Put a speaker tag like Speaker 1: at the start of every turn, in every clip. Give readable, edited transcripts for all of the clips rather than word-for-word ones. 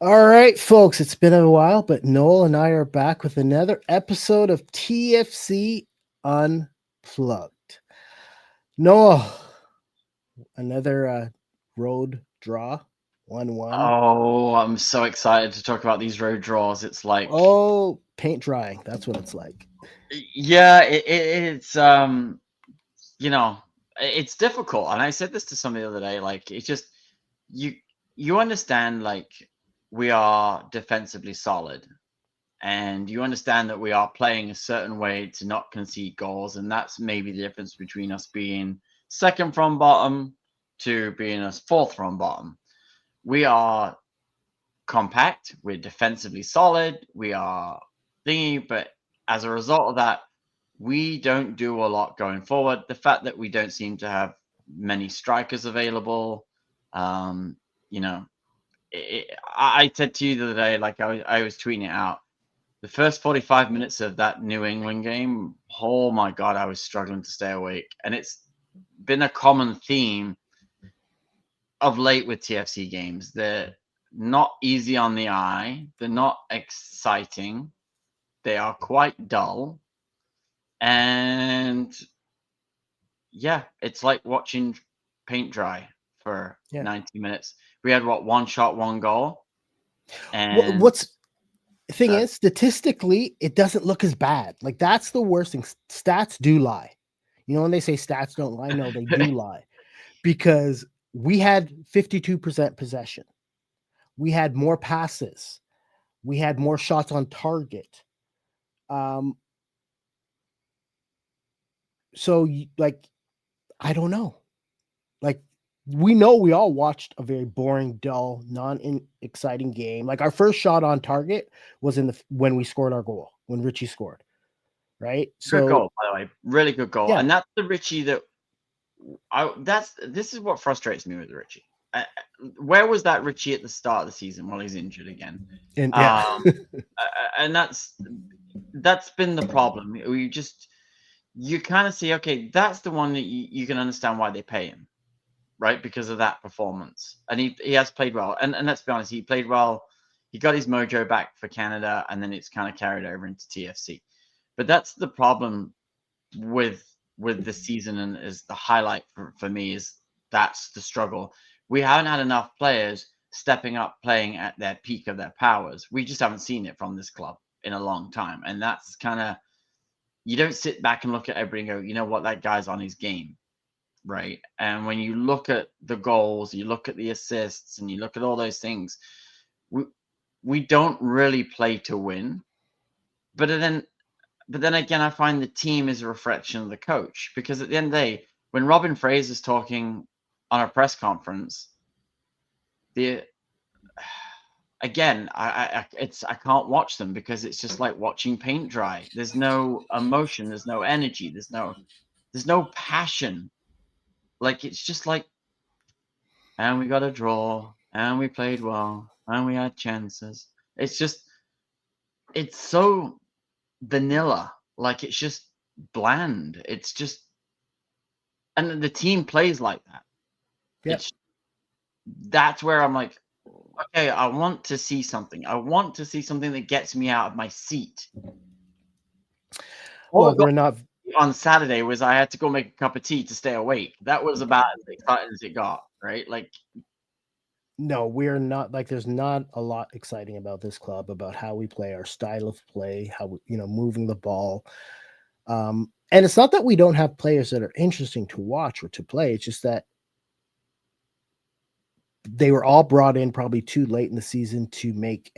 Speaker 1: All right, folks, it's been a while, but Noel and I are back with another episode of TFC Unplugged. Noel, another road draw, 1-1.
Speaker 2: Oh, I'm so excited to talk about these road draws. It's like,
Speaker 1: Oh, paint drying. That's what it's like.
Speaker 2: yeah, it's you know, it's difficult. And I said this to somebody the other day, like it's just you you understand like we are defensively solid and you understand that we are playing a certain way to not concede goals, and that's maybe the difference between us being second from bottom to being us fourth from bottom. We are compact, we're defensively solid, we are thingy, but as a result of that, we don't do a lot going forward. The fact that we don't seem to have many strikers available, um, you know, I said to you the other day, like I was tweeting it out. The first 45 minutes of that New England game, oh my God, I was struggling to stay awake. And it's been a common theme of late with TFC games. They're not easy on the eye. They're not exciting. They are quite dull. And yeah, it's like watching paint dry for
Speaker 1: Yeah.
Speaker 2: 90 minutes. We had what, one shot, one goal. And
Speaker 1: What's the thing
Speaker 2: uh,
Speaker 1: is, statistically, it doesn't look as bad. Like, that's the worst thing. Stats do lie. You know, when they say stats don't lie, no, they do lie because we had 52% possession. We had more passes. We had more shots on target. Um, like, I don't know. Like, we know we all watched a very boring, dull, exciting game. Like, our first shot on target was when we scored our goal, when Richie scored, right?
Speaker 2: good
Speaker 1: So
Speaker 2: goal, by the way. Really good goal.
Speaker 1: yeah,
Speaker 2: And that's the Richie that this is what frustrates me with Richie. Uh, where was that Richie at the start of the season while he's injured again?
Speaker 1: and yeah,
Speaker 2: Um, and that's been the problem. You kind of see, okay, that's the one that you can understand why they pay him, right? Because of that performance, and he has played well. And let's be honest, he played well. He got his mojo back for Canada, and then it's kind of carried over into TFC. But that's the problem with the season, and is the highlight for me is that's the struggle. We haven't had enough players stepping up playing at their peak of their powers. We just haven't seen it from this club in a long time, and that's kind of, you don't sit back and look at everybody and go, you know what, that guy's on his game, right? And when you look at the goals, you look at the assists, and you look at all those things, we we don't really play to win. But then again, I find the team is a reflection of the coach, because at the end of the day, when Robin Fraser's talking on a press conference, the again, I can't watch them because it's just like watching paint dry. There's no emotion, there's no energy, there's no passion. Like it's just like, and we got a draw, and we played well, and we had chances. It's just, it's so vanilla. Like it's just bland. It's just, and the team plays like that.
Speaker 1: yeah.
Speaker 2: It's That's where I'm like, okay, I want to see something. I want to see something that gets me out of my seat. All
Speaker 1: Well,
Speaker 2: I got
Speaker 1: we're not.
Speaker 2: on Saturday was I had to go make a cup of tea to stay awake. That was about as exciting as it got, right? Like,
Speaker 1: No, we're not. Like, there's not a lot exciting about this club, about how we play, our style of play, how we, moving the ball. And it's not that we don't have players that are interesting to watch or to play. It's just that they were all brought in probably too late in the season to make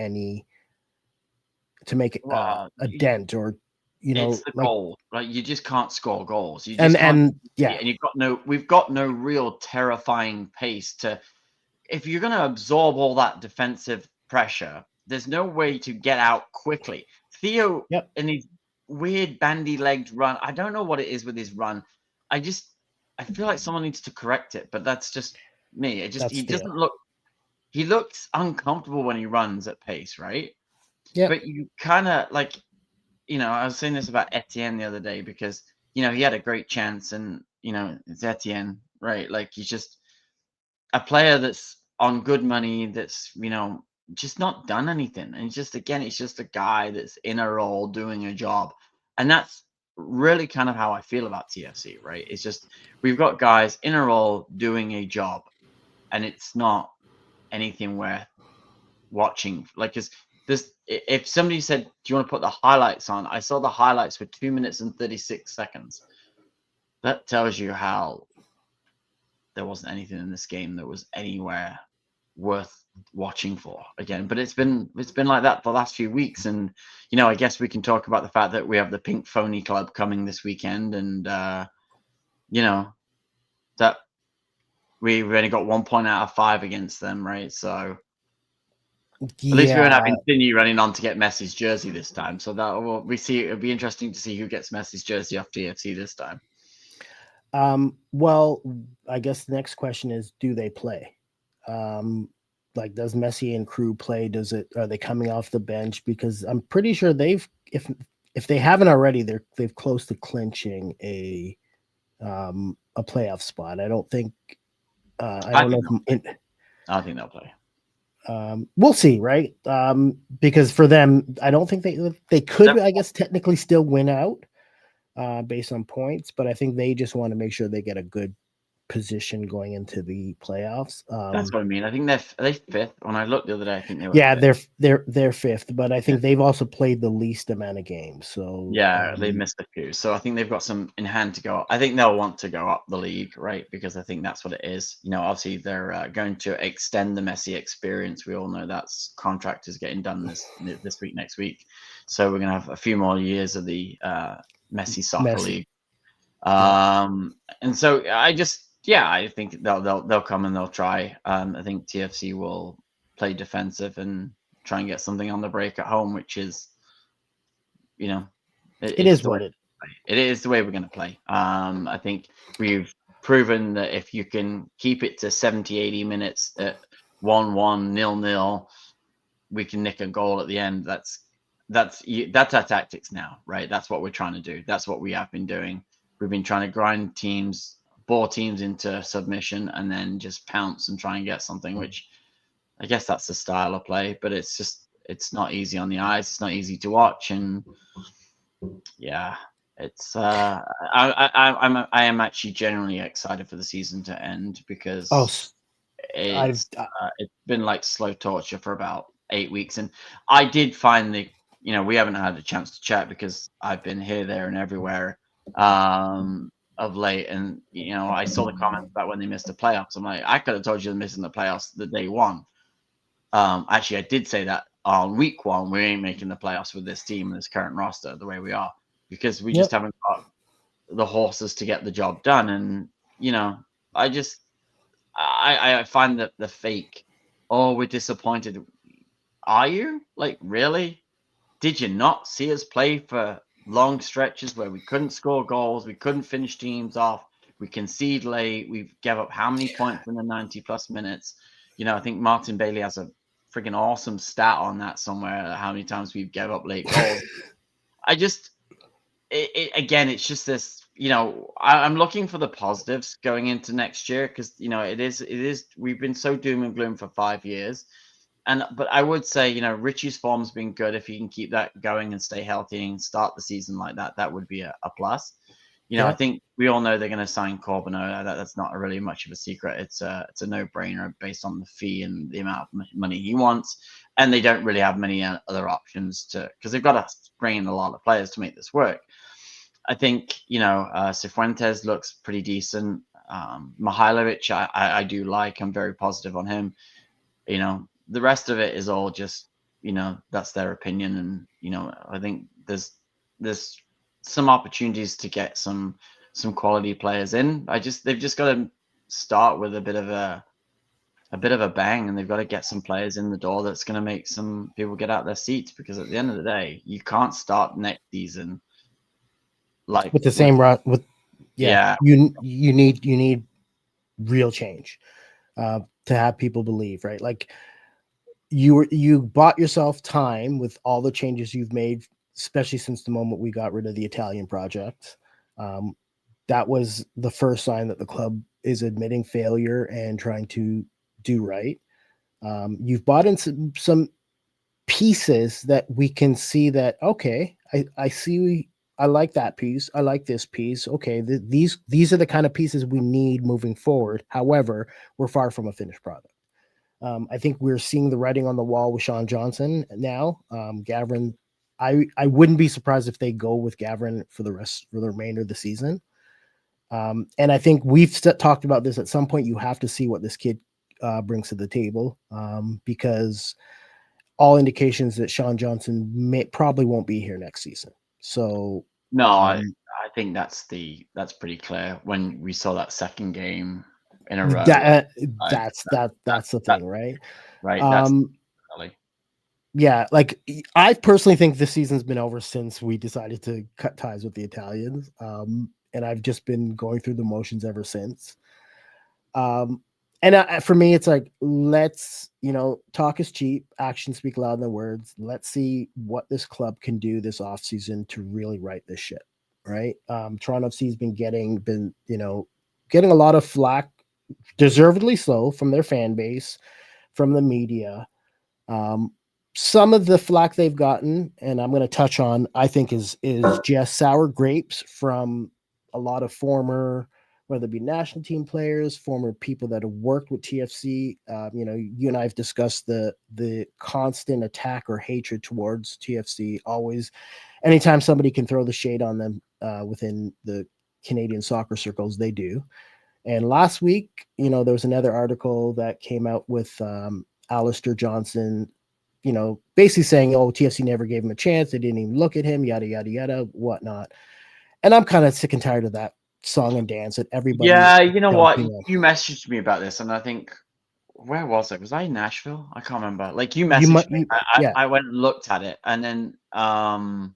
Speaker 2: well,
Speaker 1: a dent, or
Speaker 2: it's the
Speaker 1: like,
Speaker 2: goal. Like you just can't score goals. You just can't.
Speaker 1: and yeah,
Speaker 2: And we've got no real terrifying pace to. If you're going to absorb all that defensive pressure, there's no way to get out quickly. Theo
Speaker 1: yep,
Speaker 2: in his weird bandy-legged run, I don't know what it is with his run. I just I feel like someone needs to correct it, but that's just me.
Speaker 1: that's
Speaker 2: He
Speaker 1: Theo.
Speaker 2: doesn't look, he looks uncomfortable when he runs at pace, right?
Speaker 1: Yep,
Speaker 2: But you kind of like, I was saying this about Etienne the other day because he had a great chance, and it's Etienne, right? Like he's just a player that's on good money, that's just not done anything. And just again, it's just a guy that's in a role doing a job. And that's really kind of how I feel about TFC, right? It's just we've got guys in a role doing a job, and it's not anything worth watching. Like, is this if somebody said, "Do you want to put the highlights on?" I saw the highlights for 2 minutes and 36 seconds. That tells you how there wasn't anything in this game that was anywhere worth watching for again. But it's been like that for the last few weeks. And I guess we can talk about the fact that we have the Pink Phony Club coming this weekend, and that we've only got 1 point out of 5 against them, right? So at least we won't have
Speaker 1: Yeah.
Speaker 2: Insigne running on to get Messi's jersey this time. So that we see. It'll be interesting to see who gets Messi's jersey off TFC this time.
Speaker 1: Well, I guess the next question is, do they play? Like, does Messi and crew play? Are they coming off the bench? Because I'm pretty sure if they haven't already, they've close to clinching a playoff spot. I don't think I don't know if
Speaker 2: I think they'll play.
Speaker 1: We'll see, right? Because for them, I don't think they could, I guess, technically still win out based on points, but I think they just want to make sure they get a good position going into the playoffs.
Speaker 2: That's what I mean. I think are they fifth? When I looked the other day, I think they were.
Speaker 1: Yeah,
Speaker 2: fifth.
Speaker 1: they're fifth, but I think they've also played the least amount of games. So
Speaker 2: yeah, they missed a few. So I think they've got some in hand to go up. I think they'll want to go up the league, right? Because I think that's what it is. Obviously they're going to extend the Messi experience. We all know that's contract is getting done this week, next week. So we're gonna have a few more years of the Messi soccer league. And so I think they'll come and they'll try. I think TFC will play defensive and try and get something on the break at home, which is,
Speaker 1: it is what it
Speaker 2: is the way we're going to play. I think we've proven that if you can keep it to 70, 80 minutes at 1-1, 0-0, we can nick a goal at the end. That's our tactics now, right? That's what we're trying to do. That's what we have been doing. We've been trying to grind bore teams into submission, and then just pounce and try and get something, which I guess that's the style of play, but it's not easy on the eyes. It's not easy to watch. And yeah, it's I am actually genuinely excited for the season to end, because it's been like slow torture for about 8 weeks. And I did find we haven't had a chance to chat because I've been here, there, and everywhere of late. And I saw the comments about when they missed the playoffs. I'm like, I could have told you they're missing the playoffs the day one. Actually, I did say that on week 1, we ain't making the playoffs with this team and this current roster the way we are, because we just haven't got the horses to get the job done. And I find that the fake, oh, we're disappointed. Are you? Like, really? Did you not see us play for long stretches where we couldn't score goals, we couldn't finish teams off, we concede late, we gave up how many points in the 90 plus minutes? I think Martin Bailey has a freaking awesome stat on that somewhere, how many times we've gave up late goals. Again, it's just this, I'm looking for the positives going into next year, because it is we've been so doom and gloom for 5 years. But I would say, Richie's form's been good. If he can keep that going and stay healthy and start the season like that, that would be a plus. I think we all know they're going to sign Corbeau. That's not really much of a secret. It's a no-brainer based on the fee and the amount of money he wants. And they don't really have many other options because they've got to bring in a lot of players to make this work. I think, Cifuentes looks pretty decent. Mihailovic, I do like. I'm very positive on him. The rest of it is all just, that's their opinion. And, I think there's some opportunities to get some quality players in. They've just got to start with a bit of a bang, and they've got to get some players in the door that's going to make some people get out their seats, because at the end of the day, you can't start next season like
Speaker 1: with the same run with you need real change to have people believe, right? Like, you bought yourself time with all the changes you've made, especially since the moment we got rid of the Italian project. That was the first sign that the club is admitting failure and trying to do right. You've bought in some pieces that we can see that, okay, I see, I like that piece, I like this piece. Okay, these are the kind of pieces we need moving forward. However, we're far from a finished product. I think we're seeing the writing on the wall with Sean Johnson now. Gavin, I wouldn't be surprised if they go with Gavin for the remainder of the season. And I think we've talked about this at some point. You have to see what this kid brings to the table, because all indications that Sean Johnson probably won't be here next season. So
Speaker 2: No, I think that's pretty clear when we saw that second game in a row. Like,
Speaker 1: that's the thing, right?
Speaker 2: Right. That's really.
Speaker 1: Yeah, like I personally think this season's been over since we decided to cut ties with the Italians. And I've just been going through the motions ever since. And for me, it's like, let's, talk is cheap, actions speak louder than words. Let's see what this club can do this offseason to really right this ship, right? Toronto FC's been getting a lot of flack, deservedly so, from their fan base, from the media. Some of the flack they've gotten, and I'm going to touch on, I think is just sour grapes from a lot of former, whether it be national team players, former people that have worked with TFC. You and I have discussed the constant attack or hatred towards TFC. Always, anytime somebody can throw the shade on them within the Canadian soccer circles, they do. And last week, there was another article that came out with Alistair Johnson, basically saying, oh, TFC never gave him a chance. They didn't even look at him, yada, yada, yada, whatnot. And I'm kind of sick and tired of that song and dance that everybody.
Speaker 2: Yeah, you know what? You messaged me about this, and I think, where was it? Was I in Nashville? I can't remember. Like, you messaged me. I went and looked at it, and then I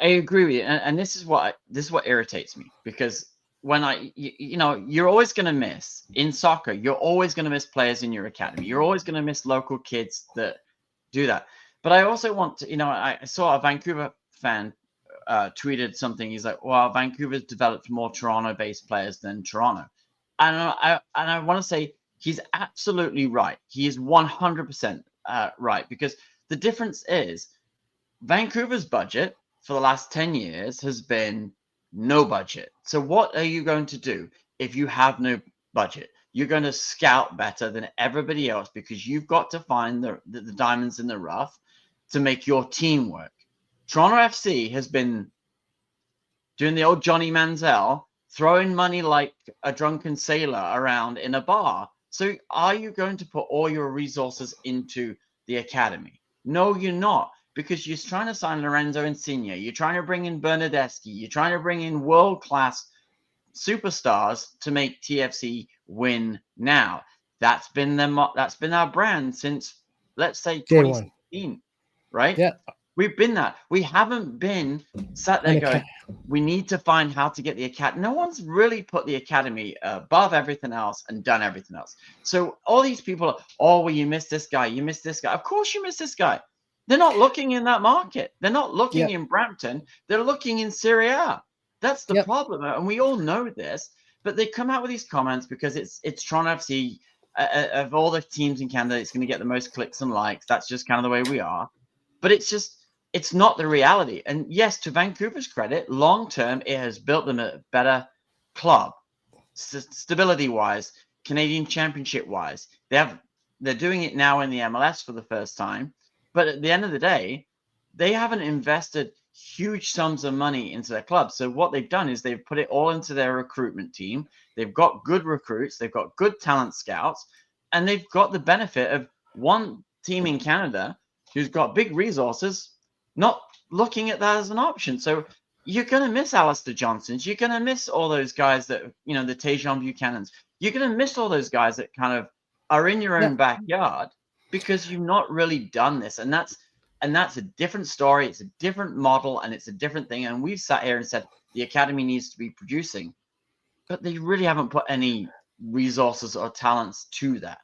Speaker 2: agree with you, and this is what irritates me, because when you're always going to miss in soccer. You're always going to miss players in your academy. You're always going to miss local kids that do that. But I also want to, I saw a Vancouver fan tweeted something. He's like, well, Vancouver's developed more Toronto-based players than Toronto. And I want to say he's absolutely right. He is 100% right, because the difference is Vancouver's budget for the last 10 years has been no budget. So what are you going to do if you have no budget? You're going to scout better than everybody else, because you've got to find the diamonds in the rough to make your team work. Toronto FC has been doing the old Johnny Manziel, throwing money like a drunken sailor around in a bar. So are you going to put all your resources into the academy? No, you're not, because you're trying to sign Lorenzo Insigne. You're trying to bring in Bernardeschi. You're trying to bring in world-class superstars to make TFC win now. That's been our brand since, let's say, 2016, right?
Speaker 1: Yeah.
Speaker 2: We've been that. We haven't been sat there going, we need to find how to get the academy. No one's really put the academy above everything else and done everything else. So all these people are, oh, well, you missed this guy. You missed this guy. Of course you missed this guy. They're not looking in that market. They're not looking in Brampton. They're looking in Serie A. That's the problem. And we all know this, but they come out with these comments because it's Toronto FC. Of all the teams in Canada, it's going to get the most clicks and likes. That's just kind of the way we are. But it's not the reality. And yes, to Vancouver's credit, long term, it has built them a better club, stability-wise, Canadian Championship-wise. They're doing it now in the MLS for the first time. But at the end of the day, they haven't invested huge sums of money into their club. So what they've done is they've put it all into their recruitment team. They've got good recruits. They've got good talent scouts. And they've got the benefit of one team in Canada who's got big resources not looking at that as an option. So you're going to miss Alistair Johnsons. You're going to miss all those guys that, the Tajon Buchanans. You're going to miss all those guys that kind of are in your own backyard, because you've not really done this. And that's a different story. It's a different model, and it's a different thing. And we've sat here and said the academy needs to be producing, but they really haven't put any resources or talents to that.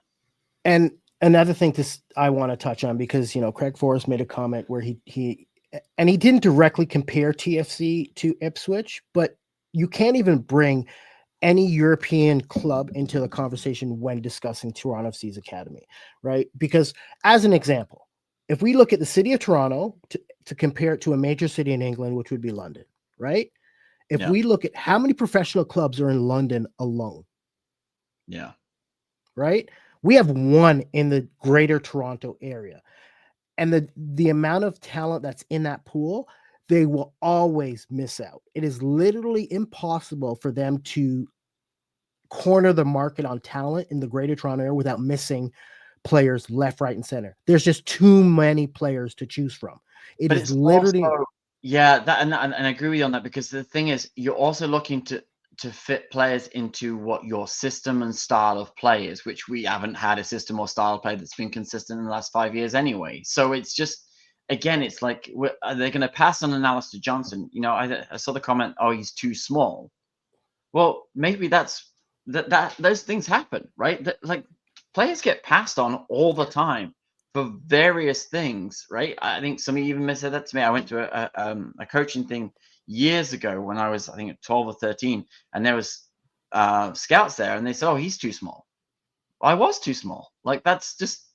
Speaker 1: And another thing I want to touch on, because, Craig Forrest made a comment where he didn't directly compare TFC to Ipswich, but you can't even bring any European club into the conversation when discussing Toronto FC's academy, right? Because as an example, if we look at the city of Toronto to compare it to a major city in England, which would be London, right? If
Speaker 2: Yeah.
Speaker 1: we look at how many professional clubs are in London alone,
Speaker 2: Yeah.
Speaker 1: right? We have one in the greater Toronto area. And the amount of talent that's in that pool, they will always miss out. It is literally impossible for them to corner the market on talent in the greater Toronto area without missing players left, right, and center. There's just too many players to choose from. It
Speaker 2: But
Speaker 1: is
Speaker 2: it's also,
Speaker 1: literally
Speaker 2: yeah, that and I agree with you on that, because the thing is, you're also looking to fit players into what your system and style of play is, which we haven't had a system or style of play that's been consistent in the last 5 years anyway. So it's just, again, it's like, are they going to pass on an Alistair Johnson? I saw the comment, oh, he's too small. Well, maybe that those things happen, right? Like, players get passed on all the time for various things, right? I think somebody even said that to me. I went to a coaching thing years ago when I was, I think, 12 or 13, and there was scouts there, and they said, "Oh, he's too small." I was too small. Like, that's just,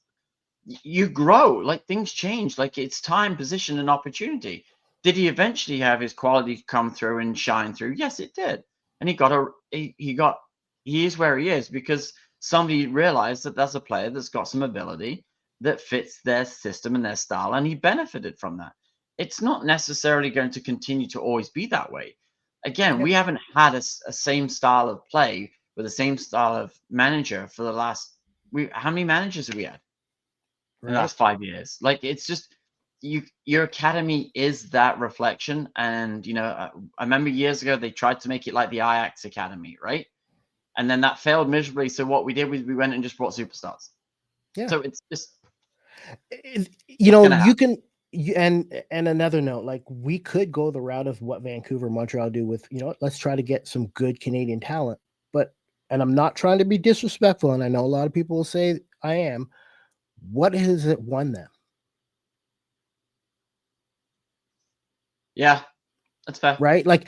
Speaker 2: you grow, like, things change, like, it's time, position, and opportunity. Did he eventually have his quality come through and shine through? Yes, it did. And he is where he is because somebody realized that that's a player that's got some ability that fits their system and their style, and he benefited from that. It's not necessarily going to continue to always be that way. Again, we
Speaker 1: yep,
Speaker 2: haven't had a same style of play with the same style of manager for the last, how many managers have we had in the
Speaker 1: right.
Speaker 2: last 5 years? Like, it's just, your academy is that reflection. And I remember years ago they tried to make it like the Ajax academy, right? And then that failed miserably. So what we did was we went and just brought superstars.
Speaker 1: Yeah.
Speaker 2: So it's just
Speaker 1: You know,
Speaker 2: gonna happen.
Speaker 1: you can and another note, like we could go the route of what Vancouver, Montreal do with, let's try to get some good Canadian talent. But and I'm not trying to be disrespectful, and I know a lot of people will say I am. What has it won them?
Speaker 2: Yeah, that's fair.
Speaker 1: Right? Like,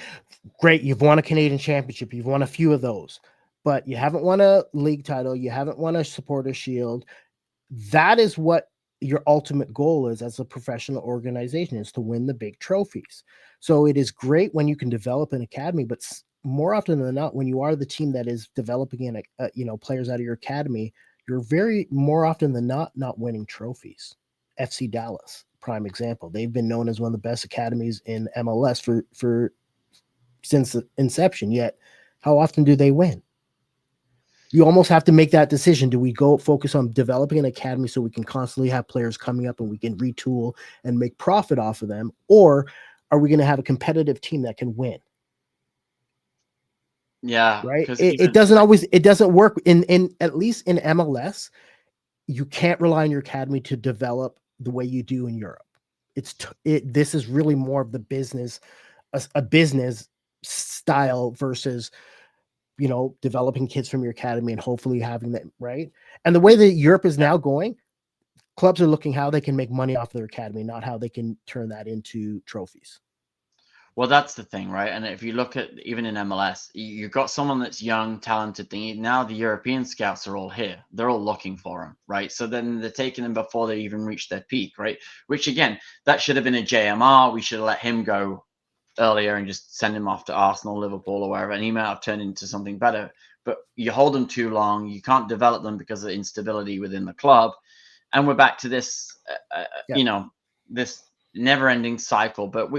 Speaker 1: great, you've won a Canadian championship, you've won a few of those, but you haven't won a league title, you haven't won a supporter shield. That is what your ultimate goal is as a professional organization, is to win the big trophies. So it is great when you can develop an academy, but more often than not, when you are the team that is developing players out of your academy, you're very more often than not winning trophies. FC Dallas, prime example. They've been known as one of the best academies in MLS for since the inception. Yet, how often do they win? You almost have to make that decision. Do we go focus on developing an academy so we can constantly have players coming up and we can retool and make profit off of them? Or are we going to have a competitive team that can win?
Speaker 2: Yeah,
Speaker 1: Right.
Speaker 2: because
Speaker 1: It
Speaker 2: even
Speaker 1: doesn't always, it doesn't work in at least in MLS. You can't rely on your academy to develop the way you do in Europe. This is really more of the business, a business style versus developing kids from your academy and hopefully having that right. And the way that Europe is now going, clubs are looking how they can make money off their academy, not how they can turn that into trophies.
Speaker 2: Well, that's the thing, right? And if you look at even in MLS, you've got someone that's young, talented thing. Now the European scouts are all here. They're all looking for him, right? So then they're taking him before they even reach their peak, right? Which again, that should have been a JMR. We should have let him go earlier and just send him off to Arsenal, Liverpool, or wherever, and he might have turned into something better. But you hold them too long, you can't develop them because of instability within the club, and we're back to this,
Speaker 1: Yeah.
Speaker 2: this never-ending cycle. But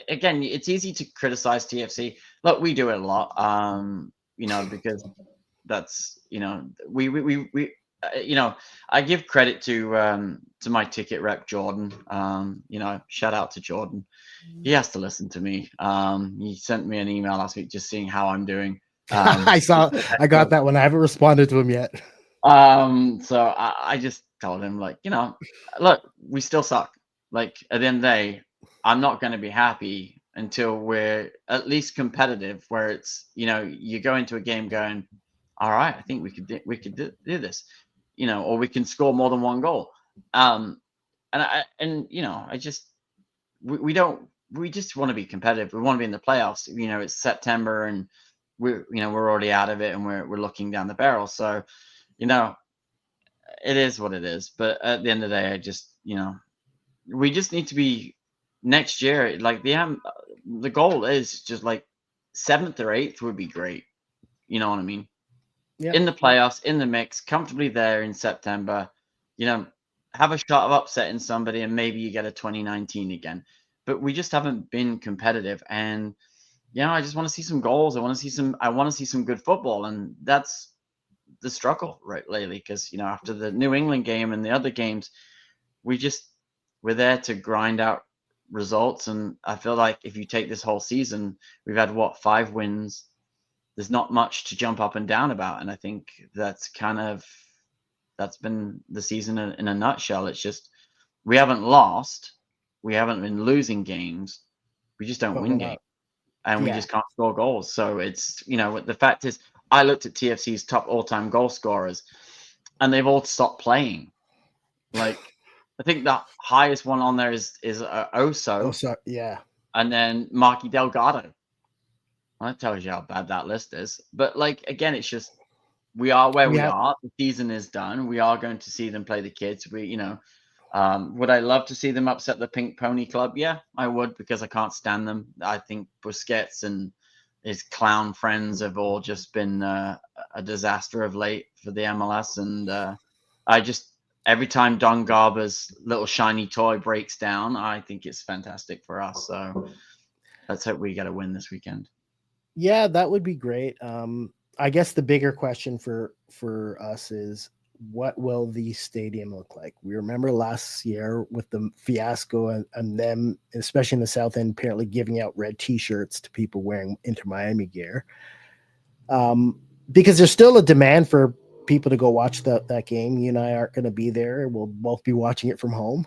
Speaker 2: again, it's easy to criticize TFC. Look, we do it a lot, because that's I give credit to my ticket rep Jordan. Shout out to Jordan. He has to listen to me. He sent me an email last week just seeing how I'm doing.
Speaker 1: I got that one. I haven't responded to him yet.
Speaker 2: So I just told him, like, look, we still suck. Like, at the end of the day, I'm not going to be happy until we're at least competitive, where it's, you go into a game going, all right, I think we could do this, or we can score more than one goal. I just, we don't, we just want to be competitive. We want to be in the playoffs. It's September, and we're already out of it and we're looking down the barrel. So, you know, it is what it is. But at the end of the day, I just, we just need to be next year. Like the goal is just like 7th or 8th would be great. You know what I mean?
Speaker 1: Yeah.
Speaker 2: In the playoffs, in the mix, comfortably there in September. You know, have a shot of upsetting somebody, and maybe you get a 2019 again. But we just haven't been competitive, and I just want to see some goals. I want to see some good football, and that's the struggle right lately. Because after the New England game and the other games, we just we're there to grind out results. And I feel like if you take this whole season, we've had 5 wins. There's not much to jump up and down about, and I think that's been the season in a nutshell. It's just we haven't lost, we haven't been losing games, we just don't
Speaker 1: But we're
Speaker 2: win games,
Speaker 1: not.
Speaker 2: and we
Speaker 1: Yeah.
Speaker 2: just can't score goals. So it's the fact is, I looked at TFC's top all-time goal scorers, and they've all stopped playing. Like, I think the highest one on there is
Speaker 1: Oh,
Speaker 2: Oso,
Speaker 1: sorry. Yeah.
Speaker 2: and then Marky Delgado. Well, that tells you how bad that list is. But like again, it's just we are where
Speaker 1: We
Speaker 2: we
Speaker 1: have.
Speaker 2: are. The season is done. We are going to see them play the kids. Would I love to see them upset the Pink Pony Club? Yeah, I would, because I can't stand them. I think Busquets and his clown friends have all just been a disaster of late for the MLS. And I just every time Don Garber's little shiny toy breaks down, I think it's fantastic for us. So let's hope we get a win this weekend.
Speaker 1: Yeah, that would be great. I guess the bigger question for us is, what will the stadium look like? We remember last year with the fiasco and them, especially in the South End, apparently giving out red T-shirts to people wearing Inter Miami gear. Because there's still a demand for people to go watch that game. You and I aren't going to be there. We'll both be watching it from home.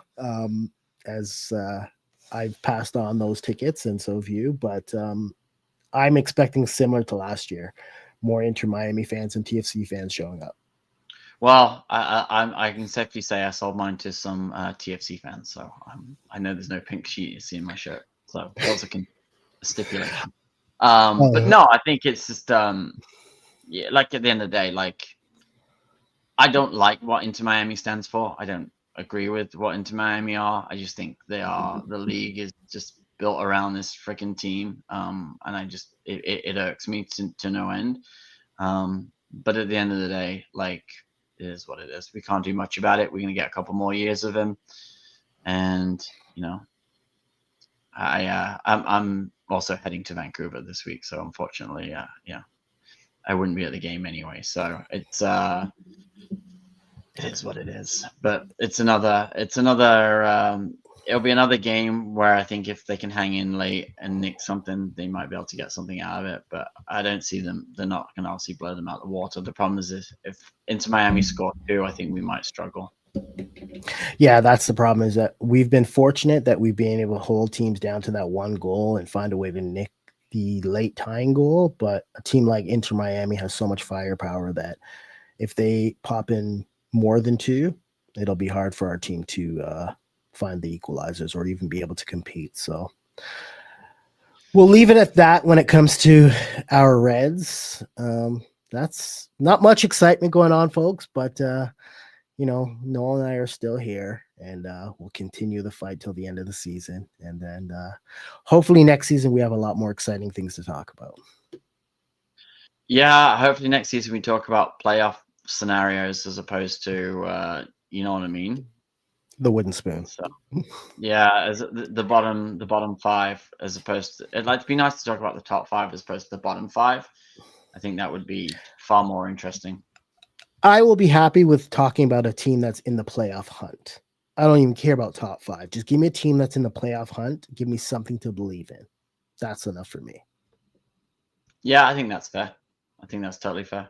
Speaker 1: As I've passed on those tickets, and so have you. But I'm expecting similar to last year, more Inter Miami fans and TFC fans showing up.
Speaker 2: Well, I can safely say I sold mine to some TFC fans, so I know there's no pink sheet you see in my shirt. So that was a stipulation. But
Speaker 1: Oh,
Speaker 2: no, I think it's just yeah, like at the end of the day, like I don't like what Inter Miami stands for. I don't agree with what Inter Miami are. I just think the league is just built around this freaking team, and it irks me to no end. But at the end of the day, like, it is what it is. We can't do much about it. We're gonna get a couple more years of him, and I'm also heading to Vancouver this week, so unfortunately, yeah, I wouldn't be at the game anyway. So it is what it is. But it'll be another game where I think if they can hang in late and nick something, they might be able to get something out of it. But I don't see them. They're not going to obviously blow them out of the water. The problem is if Inter Miami score 2, I think we might struggle.
Speaker 1: yeah, that's the problem. Is that we've been fortunate that we've been able to hold teams down to that one goal and find a way to nick the late tying goal. But a team like Inter Miami has so much firepower that if they pop in more than two, it'll be hard for our team to find the equalizers or even be able to compete. So we'll leave it at that when it comes to our Reds. That's not much excitement going on, folks, but Noel and I are still here, and we'll continue the fight till the end of the season. And then hopefully next season we have a lot more exciting things to talk about.
Speaker 2: Yeah, hopefully next season we talk about playoff scenarios as opposed to you know what I mean.
Speaker 1: The wooden spoon.
Speaker 2: So yeah, as the bottom 5 as opposed to, it'd like to be nice to talk about the top 5 as opposed to the bottom 5. I think that would be far more interesting.
Speaker 1: I will be happy with talking about a team that's in the playoff hunt. I don't even care about top 5. Just give me a team that's in the playoff hunt. Give me something to believe in. That's enough for me.
Speaker 2: Yeah, I think that's fair. I think that's totally fair.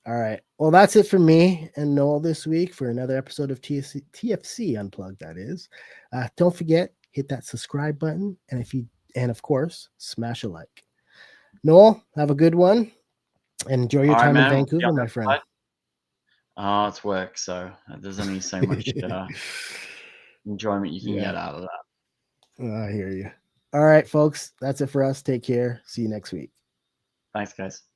Speaker 1: All right. Well, that's it for me and Noel this week for another episode of TFC Unplugged. That is. Don't forget, hit that subscribe button, and of course, smash a like. Noel, have a good one, and enjoy your
Speaker 2: All right,
Speaker 1: time in
Speaker 2: man. We'll see you
Speaker 1: Vancouver,
Speaker 2: on the
Speaker 1: my
Speaker 2: other
Speaker 1: friend.
Speaker 2: side. Oh, it's work, so there's only so much enjoyment you can
Speaker 1: Yeah,
Speaker 2: get out of that.
Speaker 1: I hear you. All right, folks, that's it for us. Take care. See you next week.
Speaker 2: Thanks, guys.